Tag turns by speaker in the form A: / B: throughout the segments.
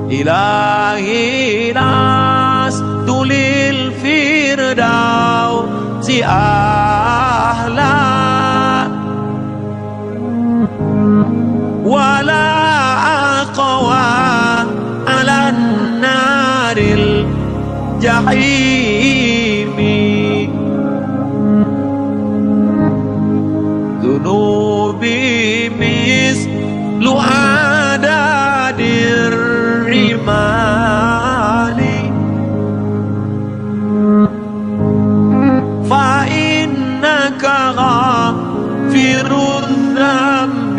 A: إلهي لست للفردوس أهلا ولا أقوى على النار الجحيم ذنوبي مثل عدد الرمال فإنك غافر الذنب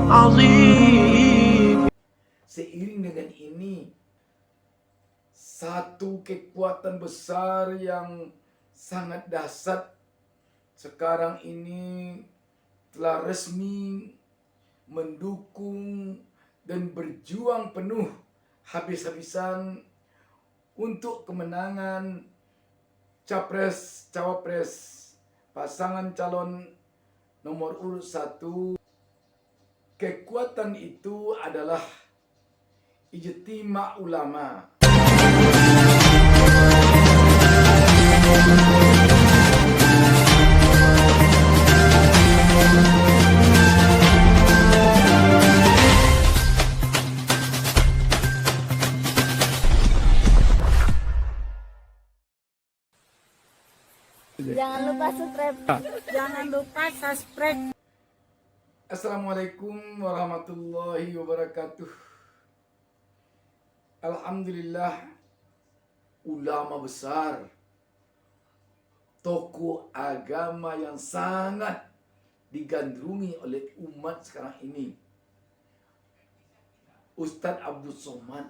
A: العظيم.
B: Seiring dengan ini, satu kekuatan besar yang sangat dahsyat sekarang ini telah resmi mendukung dan berjuang penuh habis-habisan untuk kemenangan Capres-Cawapres pasangan calon nomor urut 1. Kekuatan itu adalah Ijtima Ulama.
C: Jangan lupa subscribe. Jangan lupa subscribe.
B: Assalamualaikum warahmatullahi wabarakatuh. Alhamdulillah, ulama besar, tokoh agama yang sangat digandrungi oleh umat sekarang ini, Ustadz Abdul Somad,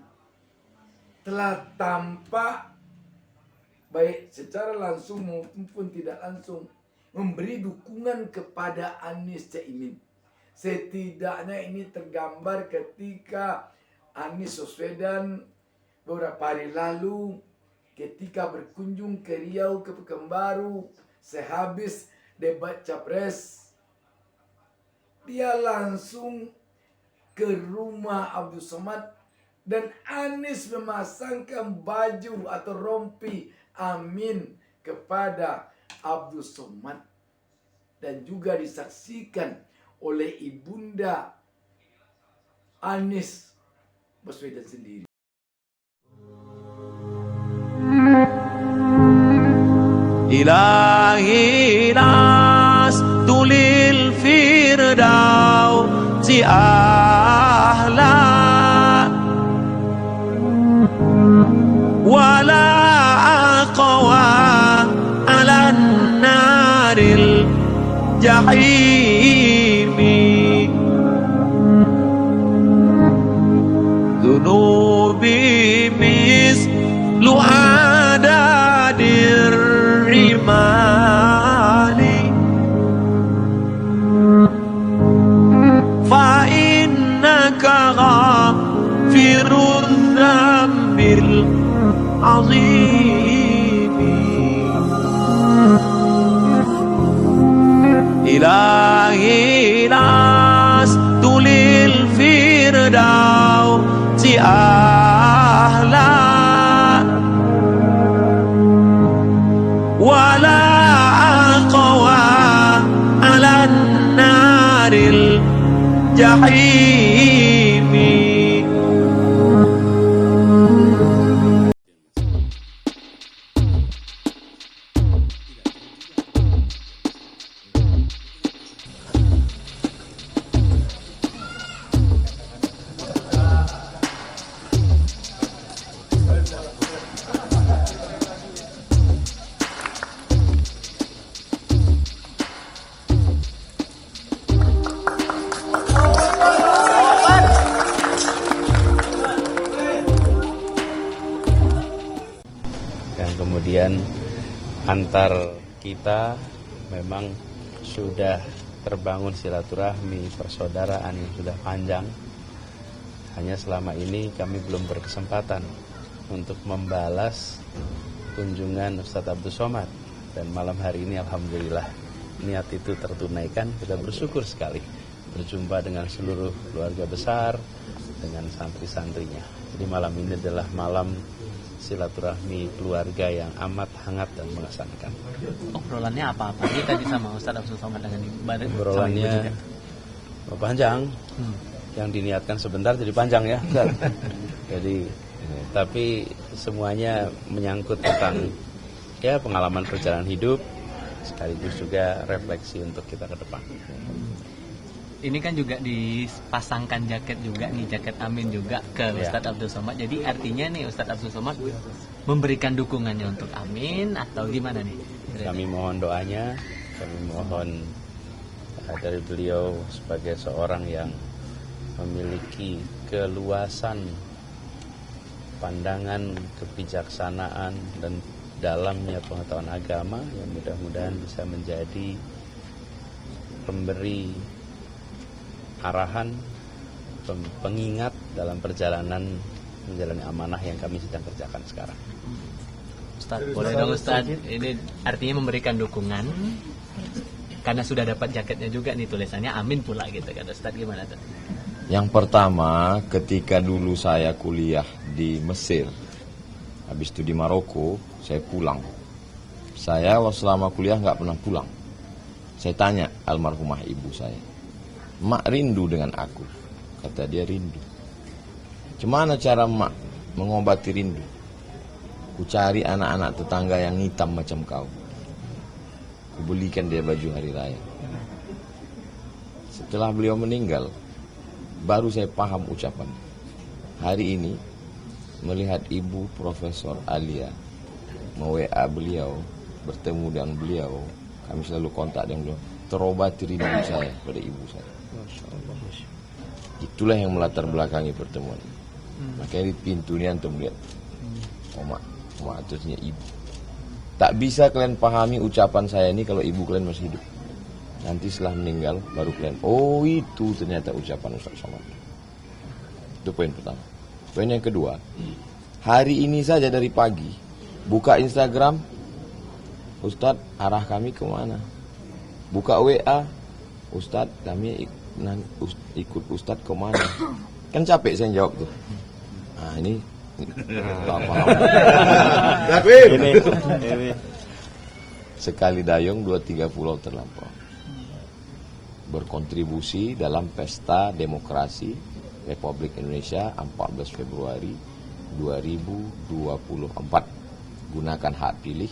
B: telah tampak baik secara langsung maupun tidak langsung memberi dukungan kepada Anies Caimin. Setidaknya ini tergambar ketika Anies Baswedan beberapa hari lalu ketika berkunjung ke Riau, ke Pekanbaru, sehabis debat Capres, dia langsung ke rumah Abdul Somad dan Anies memasangkan baju atau rompi amin kepada Abdul Somad dan juga disaksikan oleh ibunda Anies Baswedan sendiri.
A: إلهي لست للفردوس أهلا ولا أقوى على النار الجحيم ذنوبي مثل عدد الرمال فإنك غافر الذنب العظيم إلهي لست للفردوس أهلا ولا أقوى على النار الجحيم.
D: Kemudian antar kita memang sudah terbangun silaturahmi persaudaraan yang sudah panjang. Hanya selama ini kami belum berkesempatan untuk membalas kunjungan Ustadz Abdul Somad. Dan malam hari ini alhamdulillah niat itu tertunaikan. Kita bersyukur sekali berjumpa dengan seluruh keluarga besar, dengan santri-santrinya. Jadi malam ini adalah malam silaturahmi keluarga yang amat hangat dan mengesankan.
E: Obrolannya apa-apa nih tadi sama Ustadz Abdul Somad dengan Ibu?
D: Obrolannya panjang, yang diniatkan sebentar jadi panjang ya. Jadi tapi semuanya menyangkut tentang ya pengalaman perjalanan hidup sekaligus juga refleksi untuk kita ke depan.
E: Ini kan juga dipasangkan jaket juga nih, jaket Amin juga ke Ustadz Abdul Somad. Jadi artinya nih Ustadz Abdul Somad memberikan dukungannya untuk Amin atau gimana nih?
D: Kami mohon doanya, kami mohon dari beliau sebagai seorang yang memiliki keluasan pandangan, kebijaksanaan dan dalamnya pengetahuan agama yang mudah-mudahan bisa menjadi pemberi arahan, pengingat dalam perjalanan menjalani amanah yang kami sedang kerjakan sekarang.
E: Ustadz, boleh dong Ustadz, ini artinya memberikan dukungan karena sudah dapat jaketnya juga nih, tulisannya Amin pula gitu kan Ustadz, gimana tuh?
F: Yang pertama, ketika dulu saya kuliah di Mesir, habis itu di Maroko, saya pulang. Saya selama kuliah nggak pernah pulang. Saya tanya almarhumah ibu saya, "Mak rindu dengan aku?" Kata dia, "Rindu." "Gimana cara mak mengobati rindu?" "Ku cari anak-anak tetangga yang hitam macam kau. Ku belikan dia baju hari raya." Setelah beliau meninggal, baru saya paham ucapan. Hari ini melihat ibu Profesor Alia me-WA beliau, bertemu dengan beliau, kami selalu kontak dengan beliau, terobati rindu saya pada ibu saya. Itulah yang melatar belakangi pertemuan. Makanya di pintu ini antum lihat, Oma terusnya ibu. Tak bisa kalian pahami ucapan saya ini kalau ibu kalian masih hidup. Nanti setelah meninggal baru kalian, oh itu ternyata ucapan Ustaz Somad. Itu poin pertama. Poin yang kedua, hari ini saja dari pagi buka Instagram, Ustadz arah kami kemana? Buka WA, Ustadz kami ikut Ustadz kemana? Kan capek saya jawab tuh. Nah ini sekali dayung 2-3 pulau terlampau. Berkontribusi dalam pesta demokrasi Republik Indonesia 14 Februari 2024. Gunakan hak pilih,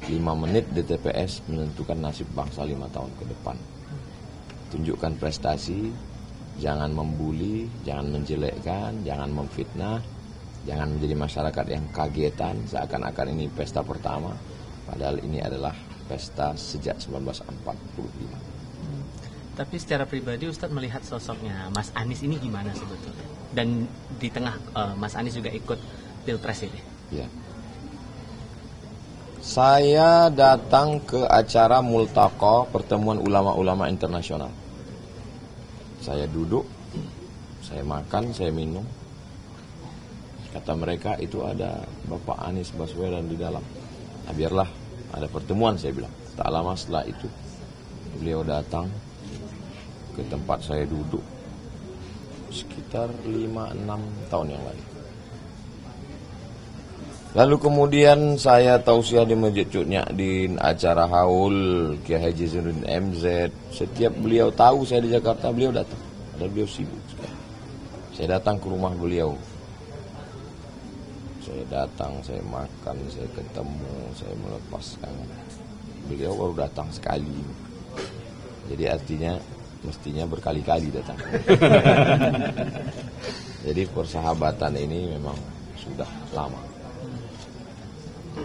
F: 5 menit di TPS menentukan nasib bangsa 5 tahun ke depan. Tunjukkan prestasi, jangan membuli, jangan menjelekkan, jangan memfitnah, jangan menjadi masyarakat yang kagetan seakan-akan ini pesta pertama, padahal ini adalah pesta sejak 1945.
E: Tapi secara pribadi Ustadz melihat sosoknya Mas Anies ini gimana sebetulnya? Dan di tengah Mas Anies juga ikut Pilpres ini.
F: Ya. Saya datang ke acara Multaqa, pertemuan ulama-ulama internasional. Saya duduk, saya makan, saya minum. Kata mereka itu ada Bapak Anies Baswedan di dalam. Nah, biarlah ada pertemuan, saya bilang. Tak lama setelah itu beliau datang ke tempat saya duduk sekitar 5-6 tahun yang lalu. Lalu kemudian saya tausiah di Masjid Cut Nyadin, acara haul Kiai Haji Zainuddin MZ. Setiap beliau tahu saya di Jakarta, beliau datang. Padahal beliau sibuk sekali. Saya datang ke rumah beliau. Saya datang, saya makan, saya ketemu, saya melepaskan. Beliau baru datang sekali. Jadi artinya mestinya berkali-kali datang. Jadi persahabatan ini memang sudah lama.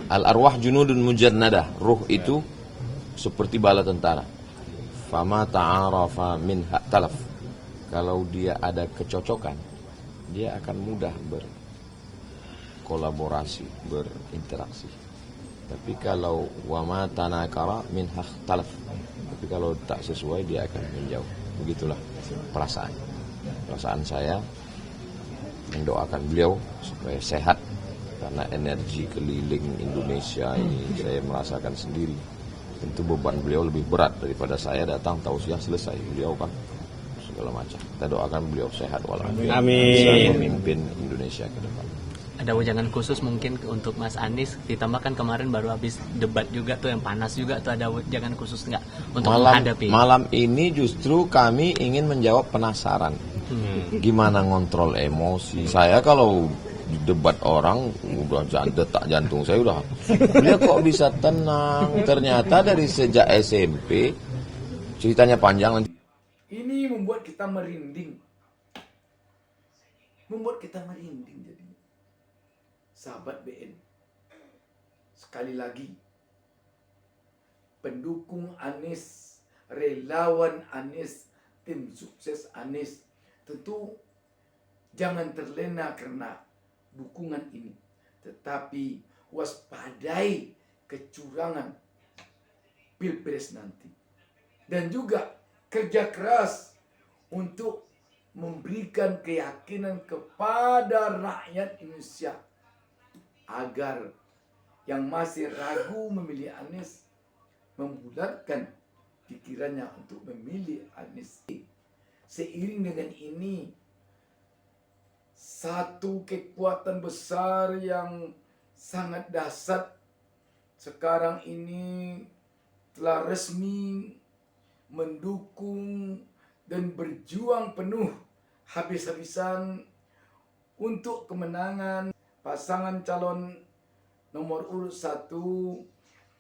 F: Al-arwah junudun mujannadah, ruh itu seperti bala tentara. Fama ta'arafa minha talaf. Kalau dia ada kecocokan, dia akan mudah berkolaborasi, berinteraksi. Tapi kalau wama tanakara minha talaf, tapi kalau tak sesuai dia akan menjauh. Begitulah perasaan saya mendoakan beliau supaya sehat, karena energi keliling Indonesia ini saya merasakan sendiri. Tentu beban beliau lebih berat daripada saya datang tausiah selesai. Beliau kan segala macam. Kita doakan beliau sehat walafiat.
D: Amin.
F: Bisa memimpin Indonesia ke depan.
E: Ada wejangan khusus mungkin untuk Mas Anies, ditambahkan kemarin baru habis debat juga tuh yang panas juga tuh, ada wejangan khusus nggak untuk menghadapi?
F: Malam ini justru kami ingin menjawab penasaran. Gimana ngontrol emosi. Saya kalau di debat orang udah detak jantung saya udah. Dia kok bisa tenang? Ternyata dari sejak SMP, ceritanya panjang nanti.
B: Ini membuat kita merinding. Membuat kita merinding jadinya. Sahabat BN. Sekali lagi. Pendukung Anies, relawan Anies, tim sukses Anies. Tentu jangan terlena karena dukungan ini. Tetapi waspadai kecurangan Pilpres nanti. Dan juga kerja keras untuk memberikan keyakinan kepada rakyat Indonesia agar yang masih ragu memilih Anies membulatkan pikirannya untuk memilih Anies. Seiring dengan ini, satu kekuatan besar yang sangat dahsyat sekarang ini telah resmi mendukung dan berjuang penuh habis-habisan untuk kemenangan pasangan calon nomor urut 1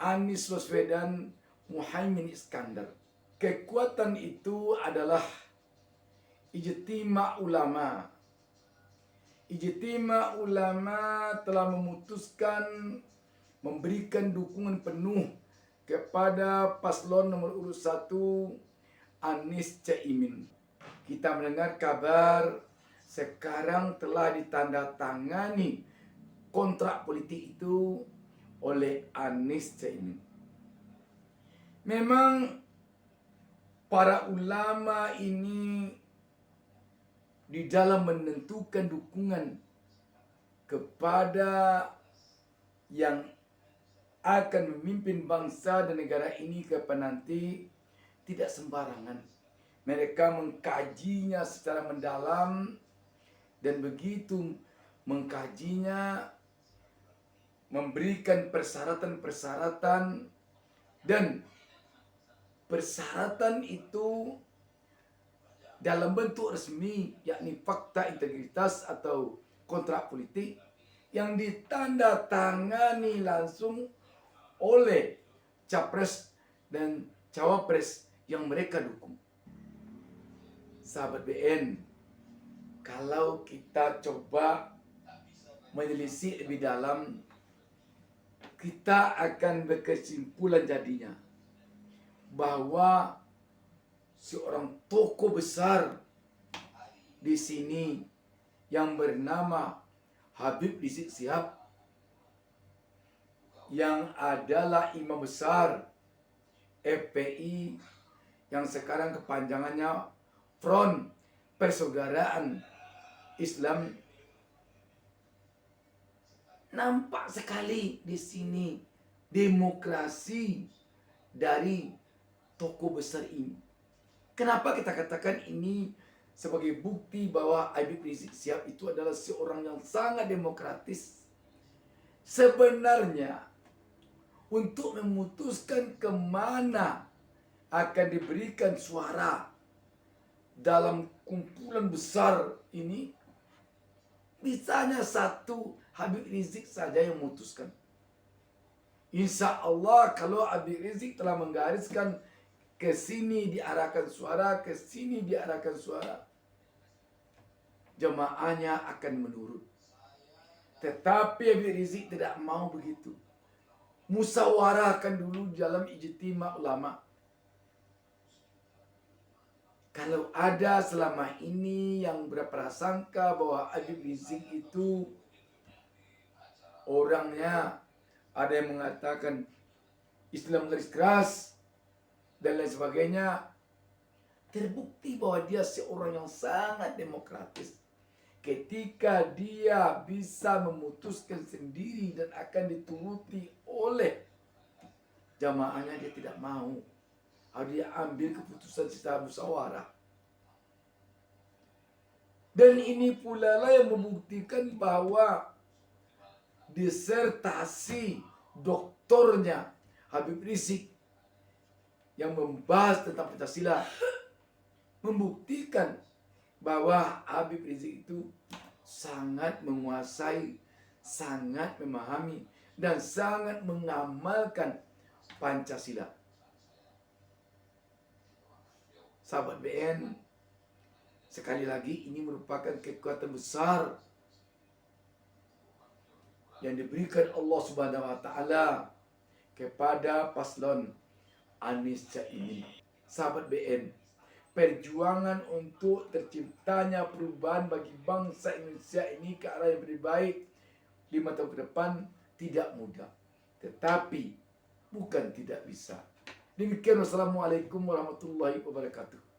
B: Anies Baswedan Muhaimin Iskandar. Kekuatan itu adalah Ijtima Ulama. Ijtima Ulama telah memutuskan memberikan dukungan penuh kepada paslon nomor urut 1 Anies Caimin. Kita mendengar kabar sekarang telah ditandatangani kontrak politik itu oleh Anies Caimin. Memang para ulama ini di dalam menentukan dukungan kepada yang akan memimpin bangsa dan negara ini ke depan nanti tidak sembarangan. Mereka mengkajinya secara mendalam dan begitu mengkajinya memberikan persyaratan-persyaratan dan persyaratan itu dalam bentuk resmi, yakni fakta integritas atau kontrak politik yang ditandatangani langsung oleh capres dan cawapres yang mereka dukung. Sahabat BN, kalau kita coba menelisik lebih dalam, kita akan berkesimpulan jadinya bahwa seorang tokoh besar di sini yang bernama Habib Rizik Syihab, yang adalah imam besar FPI yang sekarang kepanjangannya Front Persaudaraan Islam, nampak sekali di sini demokrasi dari tokoh besar ini. Kenapa kita katakan ini sebagai bukti bahwa Habib Rizik Syihab itu adalah seorang yang sangat demokratis? Sebenarnya untuk memutuskan kemana akan diberikan suara dalam kumpulan besar ini, bisanya satu Habib Rizik saja yang memutuskan. Insya Allah kalau Habib Rizik telah menggariskan ke sini diarahkan suara, ke sini diarahkan suara, jemaahnya akan menurut. Tetapi Habib Rizik tidak mau begitu. Musyawarahkan dulu dalam ijtima ulama. Kalau ada selama ini yang berprasangka bahwa Habib Rizik itu orangnya, ada yang mengatakan Islam garis keras dan lain sebagainya, terbukti bahwa dia seorang yang sangat demokratis. Ketika dia bisa memutuskan sendiri dan akan dituruti oleh jamaahnya, dia tidak mau. Harus dia ambil keputusan secara musyawarah. Dan ini pula lah yang membuktikan bahwa disertasi doktornya Habib Rizik yang membahas tentang Pancasila membuktikan bahwa Habib Rizik itu sangat menguasai, sangat memahami, dan sangat mengamalkan Pancasila. Sahabat BN, sekali lagi ini merupakan kekuatan besar yang diberikan Allah Subhanahu wa taala kepada paslon Anies Caimin. Sahabat BN, perjuangan untuk terciptanya perubahan bagi bangsa Indonesia ini ke arah yang lebih baik 5 tahun ke depan tidak mudah, tetapi bukan tidak bisa. Demikian, wassalamualaikum warahmatullahi wabarakatuh.